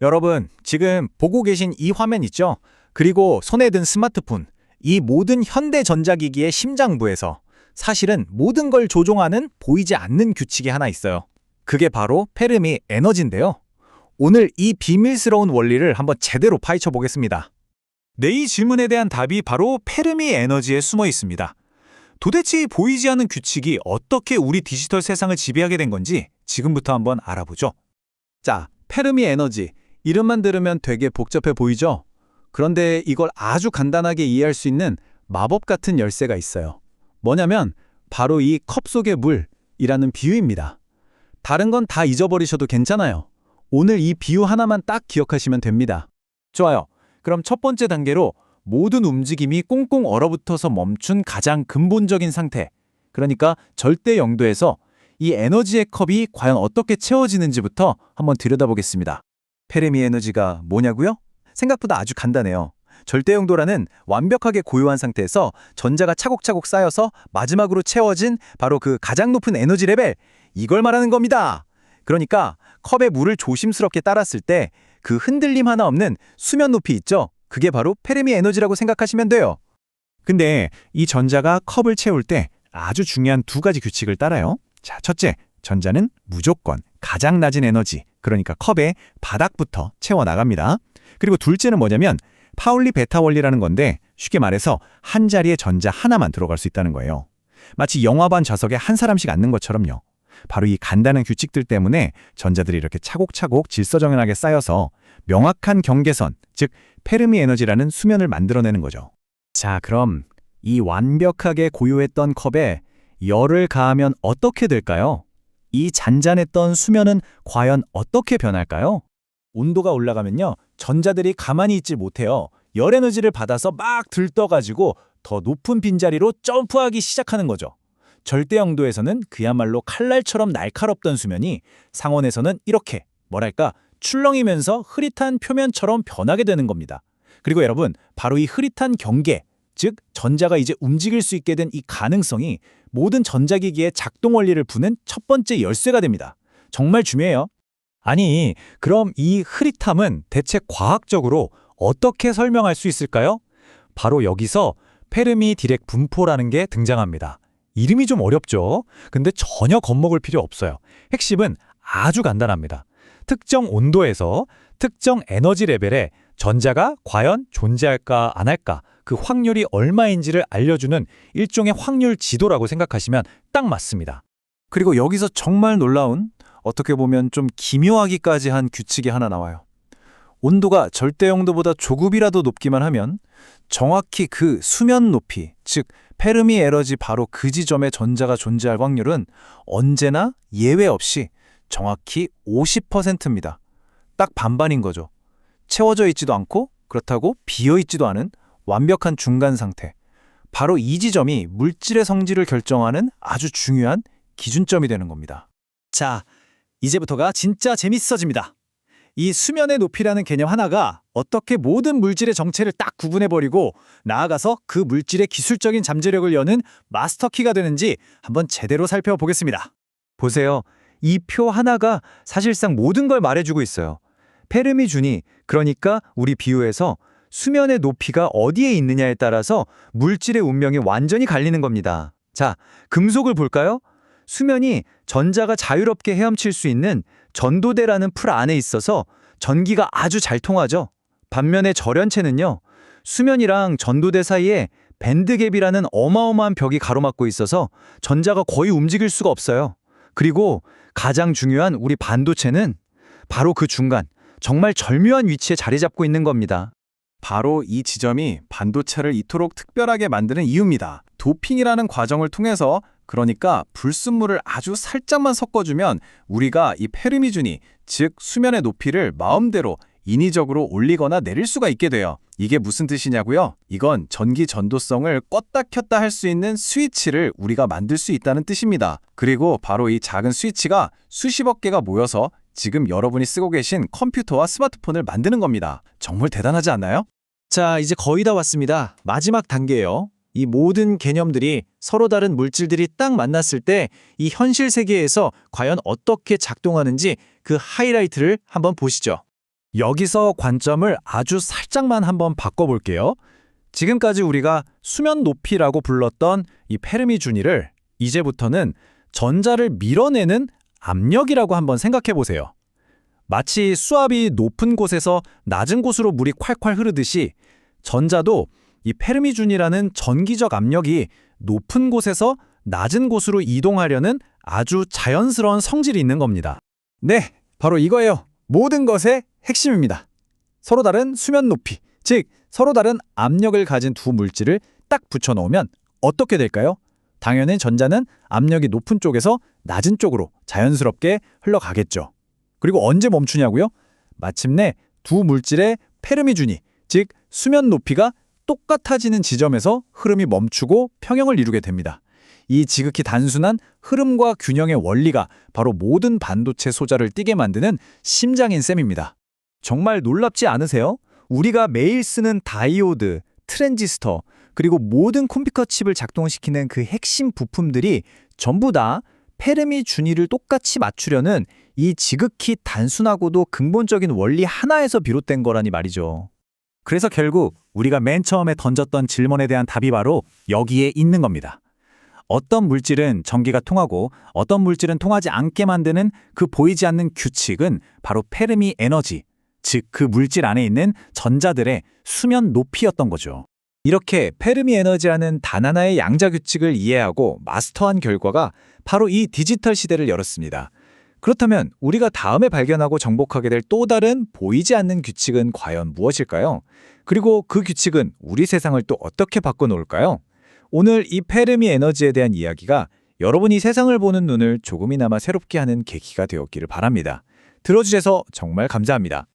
여러분, 지금 보고 계신 이 화면 있죠? 그리고 손에 든 스마트폰, 이 모든 현대 전자기기의 심장부에서 사실은 모든 걸 조종하는 보이지 않는 규칙이 하나 있어요. 그게 바로 페르미 에너지인데요. 오늘 이 비밀스러운 원리를 한번 제대로 파헤쳐 보겠습니다. 네, 이 질문에 대한 답이 바로 페르미 에너지에 숨어 있습니다. 도대체 이 보이지 않는 규칙이 어떻게 우리 디지털 세상을 지배하게 된 건지 지금부터 한번 알아보죠. 자, 페르미 에너지. 이름만 들으면 되게 복잡해 보이죠? 그런데 이걸 아주 간단하게 이해할 수 있는 마법 같은 열쇠가 있어요. 뭐냐면 바로 이 컵 속의 물이라는 비유입니다. 다른 건 다 잊어버리셔도 괜찮아요. 오늘 이 비유 하나만 딱 기억하시면 됩니다. 좋아요. 그럼 첫 번째 단계로 모든 움직임이 꽁꽁 얼어붙어서 멈춘 가장 근본적인 상태, 그러니까 절대 영도에서 이 에너지의 컵이 과연 어떻게 채워지는지부터 한번 들여다보겠습니다. 페르미 에너지가 뭐냐고요? 생각보다 아주 간단해요. 절대영도라는 완벽하게 고요한 상태에서 전자가 차곡차곡 쌓여서 마지막으로 채워진 바로 그 가장 높은 에너지 레벨, 이걸 말하는 겁니다. 그러니까 컵에 물을 조심스럽게 따랐을 때 그 흔들림 하나 없는 수면 높이 있죠? 그게 바로 페르미 에너지라고 생각하시면 돼요. 근데 이 전자가 컵을 채울 때 아주 중요한 두 가지 규칙을 따라요. 자, 첫째, 전자는 무조건 가장 낮은 에너지, 그러니까 컵의 바닥부터 채워나갑니다. 그리고 둘째는 뭐냐면 파울리 베타 원리라는 건데 쉽게 말해서 한 자리에 전자 하나만 들어갈 수 있다는 거예요. 마치 영화관 좌석에 한 사람씩 앉는 것처럼요. 바로 이 간단한 규칙들 때문에 전자들이 이렇게 차곡차곡 질서정연하게 쌓여서 명확한 경계선, 즉 페르미 에너지라는 수면을 만들어내는 거죠. 자, 그럼 이 완벽하게 고요했던 컵에 열을 가하면 어떻게 될까요? 이 잔잔했던 수면은 과연 어떻게 변할까요? 온도가 올라가면요, 전자들이 가만히 있질 못해요. 열 에너지를 받아서 막 들떠가지고 더 높은 빈자리로 점프하기 시작하는 거죠. 절대 영도에서는 그야말로 칼날처럼 날카롭던 수면이 상온에서는 이렇게 뭐랄까 출렁이면서 흐릿한 표면처럼 변하게 되는 겁니다. 그리고 여러분, 바로 이 흐릿한 경계, 즉 전자가 이제 움직일 수 있게 된 이 가능성이 모든 전자기기의 작동 원리를 푸는 첫 번째 열쇠가 됩니다. 정말 중요해요. 아니, 그럼 이 흐릿함은 대체 과학적으로 어떻게 설명할 수 있을까요? 바로 여기서 페르미 디렉 분포라는 게 등장합니다. 이름이 좀 어렵죠? 근데 전혀 겁먹을 필요 없어요. 핵심은 아주 간단합니다. 특정 온도에서 특정 에너지 레벨에 전자가 과연 존재할까 안 할까, 그 확률이 얼마인지를 알려주는 일종의 확률 지도라고 생각하시면 딱 맞습니다. 그리고 여기서 정말 놀라운, 어떻게 보면 좀 기묘하기까지 한 규칙이 하나 나와요. 온도가 절대 영도보다 조금이라도 높기만 하면 정확히 그 수면 높이, 즉 페르미 에너지 바로 그 지점에 전자가 존재할 확률은 언제나 예외 없이 정확히 50%입니다. 딱 반반인 거죠. 채워져 있지도 않고 그렇다고 비어 있지도 않은 완벽한 중간 상태. 바로 이 지점이 물질의 성질을 결정하는 아주 중요한 기준점이 되는 겁니다. 자, 이제부터가 진짜 재밌어집니다. 이 수면의 높이라는 개념 하나가 어떻게 모든 물질의 정체를 딱 구분해버리고 나아가서 그 물질의 기술적인 잠재력을 여는 마스터키가 되는지 한번 제대로 살펴보겠습니다. 보세요. 이 표 하나가 사실상 모든 걸 말해주고 있어요. 페르미 준위, 그러니까 우리 비유에서 수면의 높이가 어디에 있느냐에 따라서 물질의 운명이 완전히 갈리는 겁니다. 자, 금속을 볼까요? 수면이 전자가 자유롭게 헤엄칠 수 있는 전도대라는 풀 안에 있어서 전기가 아주 잘 통하죠. 반면에 절연체는요, 수면이랑 전도대 사이에 밴드갭이라는 어마어마한 벽이 가로막고 있어서 전자가 거의 움직일 수가 없어요. 그리고 가장 중요한 우리 반도체는 바로 그 중간, 정말 절묘한 위치에 자리 잡고 있는 겁니다. 바로 이 지점이 반도체를 이토록 특별하게 만드는 이유입니다. 도핑이라는 과정을 통해서, 그러니까 불순물을 아주 살짝만 섞어주면 우리가 이 페르미 준위, 즉 수면의 높이를 마음대로 인위적으로 올리거나 내릴 수가 있게 돼요. 이게 무슨 뜻이냐고요? 이건 전기 전도성을 껐다 켰다 할 수 있는 스위치를 우리가 만들 수 있다는 뜻입니다. 그리고 바로 이 작은 스위치가 수십억 개가 모여서 지금 여러분이 쓰고 계신 컴퓨터와 스마트폰을 만드는 겁니다. 정말 대단하지 않나요? 자, 이제 거의 다 왔습니다. 마지막 단계예요. 이 모든 개념들이 서로 다른 물질들이 딱 만났을 때 이 현실 세계에서 과연 어떻게 작동하는지 그 하이라이트를 한번 보시죠. 여기서 관점을 아주 살짝만 한번 바꿔볼게요. 지금까지 우리가 수면 높이라고 불렀던 이 페르미 준위를 이제부터는 전자를 밀어내는 압력이라고 한번 생각해 보세요. 마치 수압이 높은 곳에서 낮은 곳으로 물이 콸콸 흐르듯이 전자도 이 페르미 준위라는 전기적 압력이 높은 곳에서 낮은 곳으로 이동하려는 아주 자연스러운 성질이 있는 겁니다. 네, 바로 이거예요. 모든 것의 핵심입니다. 서로 다른 수면 높이, 즉 서로 다른 압력을 가진 두 물질을 딱 붙여놓으면 어떻게 될까요? 당연히 전자는 압력이 높은 쪽에서 낮은 쪽으로 자연스럽게 흘러가겠죠. 그리고 언제 멈추냐고요? 마침내 두 물질의 페르미 준위, 즉 수면 높이가 똑같아지는 지점에서 흐름이 멈추고 평형을 이루게 됩니다. 이 지극히 단순한 흐름과 균형의 원리가 바로 모든 반도체 소자를 띠게 만드는 심장인 셈입니다. 정말 놀랍지 않으세요? 우리가 매일 쓰는 다이오드, 트랜지스터, 그리고 모든 컴퓨터 칩을 작동시키는 그 핵심 부품들이 전부 다 페르미 준위를 똑같이 맞추려는 이 지극히 단순하고도 근본적인 원리 하나에서 비롯된 거라니 말이죠. 그래서 결국 우리가 맨 처음에 던졌던 질문에 대한 답이 바로 여기에 있는 겁니다. 어떤 물질은 전기가 통하고 어떤 물질은 통하지 않게 만드는 그 보이지 않는 규칙은 바로 페르미 에너지, 즉 그 물질 안에 있는 전자들의 수면 높이였던 거죠. 이렇게 페르미 에너지라는 단 하나의 양자 규칙을 이해하고 마스터한 결과가 바로 이 디지털 시대를 열었습니다. 그렇다면 우리가 다음에 발견하고 정복하게 될 또 다른 보이지 않는 규칙은 과연 무엇일까요? 그리고 그 규칙은 우리 세상을 또 어떻게 바꿔놓을까요? 오늘 이 페르미 에너지에 대한 이야기가 여러분이 세상을 보는 눈을 조금이나마 새롭게 하는 계기가 되었기를 바랍니다. 들어주셔서 정말 감사합니다.